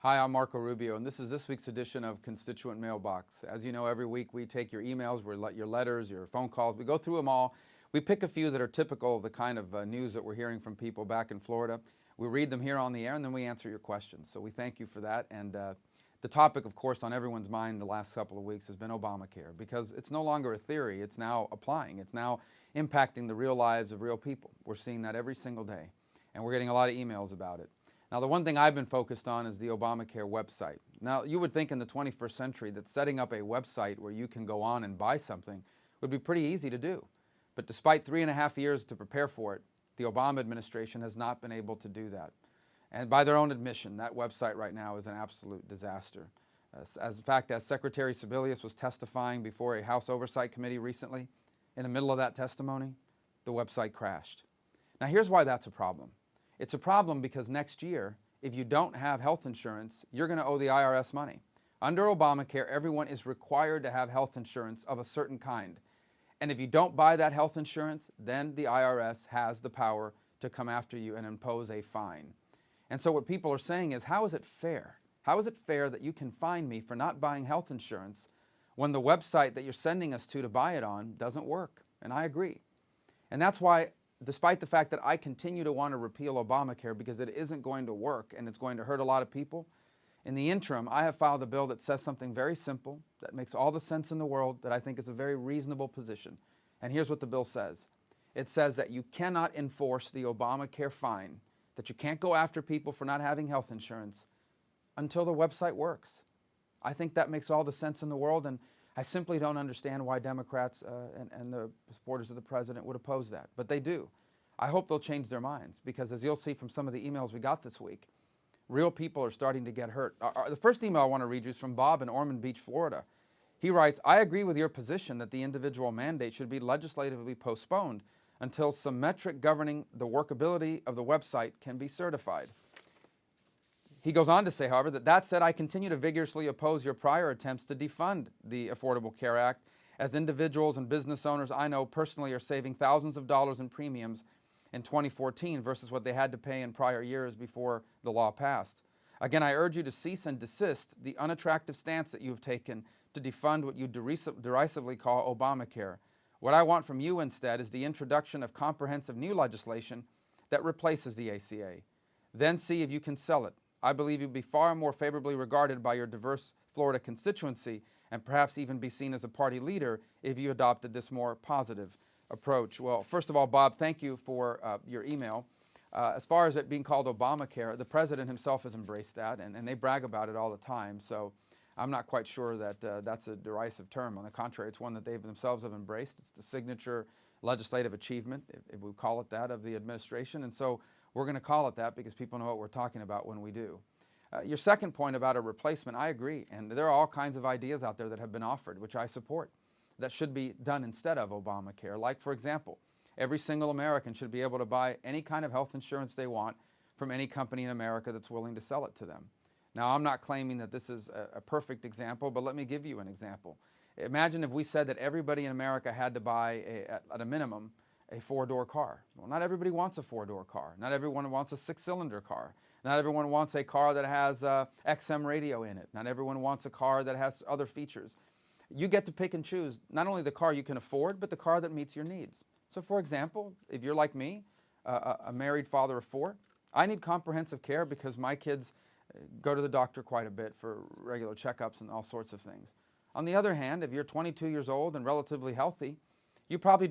Hi, I'm Marco Rubio, and this is this week's edition of Constituent Mailbox. As you know, every week we take your emails, your letters, your phone calls. We go through them all. We pick a few that are typical of the kind of news that we're hearing from people back in Florida. We read them here on the air, and then we answer your questions. So we thank you for that. And the topic, of course, on everyone's mind the last couple of weeks has been Obamacare, because it's no longer a theory. It's now applying. It's now impacting the real lives of real people. We're seeing that every single day, and we're getting a lot of emails about it. Now, the one thing I've been focused on is the ObamaCare website. Now, you would think in the 21st century that setting up a website where you can go on and buy something would be pretty easy to do. But despite 3.5 years to prepare for it, the Obama administration has not been able to do that. And by their own admission, that website right now is an absolute disaster. In fact, as Secretary Sebelius was testifying before a House Oversight Committee recently, in the middle of that testimony, the website crashed. Now, here's why that's a problem. It's a problem because next year, if you don't have health insurance, you're going to owe the IRS money. Under Obamacare, everyone is required to have health insurance of a certain kind. And if you don't buy that health insurance, then the IRS has the power to come after you and impose a fine. And so what people are saying is, how is it fair? How is it fair that you can fine me for not buying health insurance when the website that you're sending us to buy it on doesn't work? And I agree. And that's why, despite the fact that I continue to want to repeal Obamacare because it isn't going to work and it's going to hurt a lot of people, in the interim, I have filed a bill that says something very simple, that makes all the sense in the world, that I think is a very reasonable position. And here's what the bill says. It says that you cannot enforce the Obamacare fine, that you can't go after people for not having health insurance until the website works. I think that makes all the sense in the world, and I simply don't understand why Democrats and the supporters of the president would oppose that, but they do. I hope they'll change their minds, because as you'll see from some of the emails we got this week, real people are starting to get hurt. The first email I want to read you is from Bob in Ormond Beach, Florida. He writes, I agree with your position that the individual mandate should be legislatively postponed until some metric governing the workability of the website can be certified. He goes on to say, however, that said, I continue to vigorously oppose your prior attempts to defund the Affordable Care Act, as individuals and business owners I know personally are saving thousands of dollars in premiums in 2014 versus what they had to pay in prior years before the law passed. Again, I urge you to cease and desist the unattractive stance that you have taken to defund what you derisively call Obamacare. What I want from you instead is the introduction of comprehensive new legislation that replaces the ACA. Then see if you can sell it. I believe you'd be far more favorably regarded by your diverse Florida constituency, and perhaps even be seen as a party leader if you adopted this more positive approach. Well, first of all, Bob, thank you for your email. As far as it being called Obamacare, the president himself has embraced that, and they brag about it all the time. So I'm not quite sure that that's a derisive term. On the contrary, it's one that they themselves have embraced. It's the signature legislative achievement, if we call it that, of the administration. And so we're going to call it that because people know what we're talking about when we do. Your second point about a replacement, I agree. And there are all kinds of ideas out there that have been offered, which I support, that should be done instead of Obamacare. Like, for example, every single American should be able to buy any kind of health insurance they want from any company in America that's willing to sell it to them. Now, I'm not claiming that this is a perfect example, but let me give you an example. Imagine if we said that everybody in America had to buy, at a minimum, a 4-door car. Well, not everybody wants a 4-door car. Not everyone wants a 6-cylinder car. Not everyone wants a car that has XM radio in it. Not everyone wants a car that has other features. You get to pick and choose not only the car you can afford, but the car that meets your needs. So, for example, if you're like me, a married father of 4, I need comprehensive care because my kids go to the doctor quite a bit for regular checkups and all sorts of things. On the other hand, if you're 22 years old and relatively healthy, you probably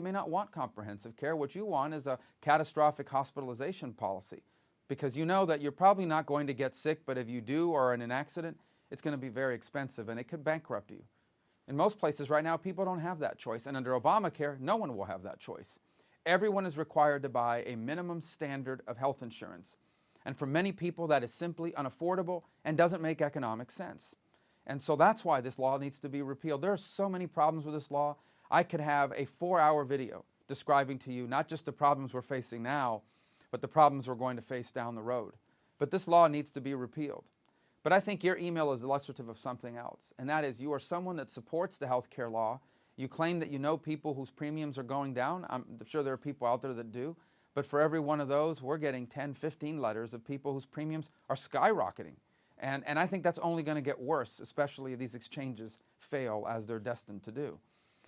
may not want comprehensive care. What you want is a catastrophic hospitalization policy, because you know that you're probably not going to get sick, but if you do or are in an accident, it's going to be very expensive and it could bankrupt you. In most places right now, people don't have that choice, and under Obamacare, no one will have that choice. Everyone is required to buy a minimum standard of health insurance. And for many people, that is simply unaffordable and doesn't make economic sense. And so that's why this law needs to be repealed. There are so many problems with this law. I could have a 4-hour video describing to you not just the problems we're facing now, but the problems we're going to face down the road. But this law needs to be repealed. But I think your email is illustrative of something else, and that is you are someone that supports the health care law. You claim that you know people whose premiums are going down. I'm sure there are people out there that do. But for every one of those, we're getting 10, 15 letters of people whose premiums are skyrocketing. And I think that's only going to get worse, especially if these exchanges fail as they're destined to do.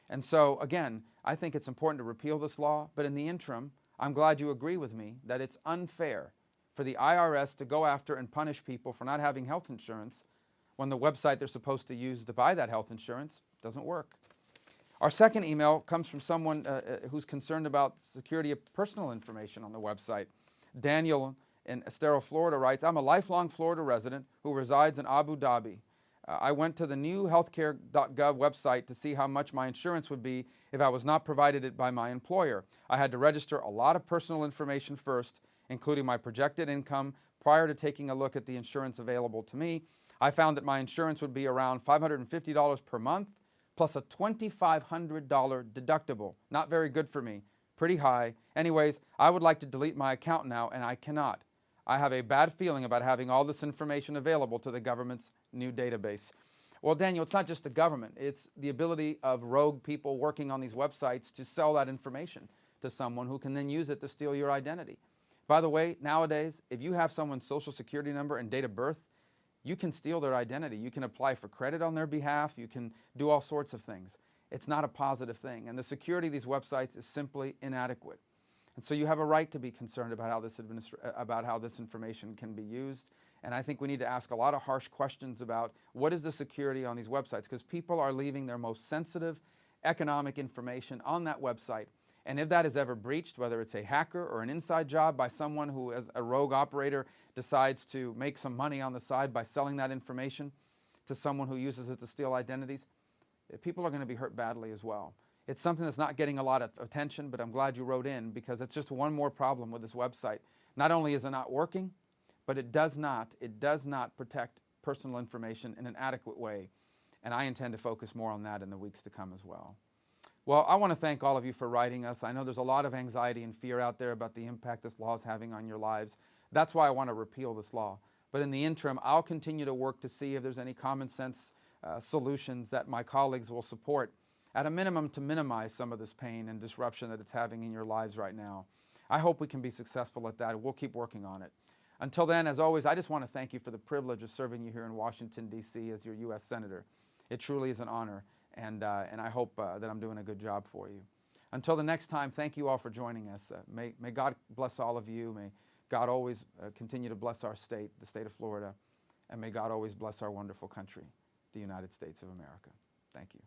And so, again, I think it's important to repeal this law, but in the interim, I'm glad you agree with me that it's unfair for the IRS to go after and punish people for not having health insurance when the website they're supposed to use to buy that health insurance doesn't work. Our second email comes from someone who's concerned about security of personal information on the website. Daniel in Estero, Florida writes, I'm a lifelong Florida resident who resides in Abu Dhabi. I went to the new healthcare.gov website to see how much my insurance would be if I was not provided it by my employer. I had to register a lot of personal information first, including my projected income, prior to taking a look at the insurance available to me. I found that my insurance would be around $550 per month, plus a $2,500 deductible. Not very good for me. Pretty high. Anyways, I would like to delete my account now, and I cannot. I have a bad feeling about having all this information available to the government's new database. Well, Daniel, it's not just the government. It's the ability of rogue people working on these websites to sell that information to someone who can then use it to steal your identity. By the way, nowadays, if you have someone's social security number and date of birth, you can steal their identity. You can apply for credit on their behalf. You can do all sorts of things. It's not a positive thing. And the security of these websites is simply inadequate. And so you have a right to be concerned about how this information can be used. And I think we need to ask a lot of harsh questions about what is the security on these websites, because people are leaving their most sensitive economic information on that website. And if that is ever breached, whether it's a hacker or an inside job by someone who, as a rogue operator, decides to make some money on the side by selling that information to someone who uses it to steal identities, people are going to be hurt badly as well. It's something that's not getting a lot of attention, but I'm glad you wrote in, because it's just one more problem with this website. Not only is it not working, but it does not protect personal information in an adequate way. And I intend to focus more on that in the weeks to come as well. Well, I want to thank all of you for writing us. I know there's a lot of anxiety and fear out there about the impact this law is having on your lives. That's why I want to repeal this law. But in the interim, I'll continue to work to see if there's any common sense solutions that my colleagues will support, at a minimum, to minimize some of this pain and disruption that it's having in your lives right now. I hope we can be successful at that. We'll keep working on it. Until then, as always, I just want to thank you for the privilege of serving you here in Washington, D.C. as your U.S. Senator. It truly is an honor, and I hope that I'm doing a good job for you. Until the next time, thank you all for joining us. May God bless all of you. May God always continue to bless our state, the state of Florida, and may God always bless our wonderful country, the United States of America. Thank you.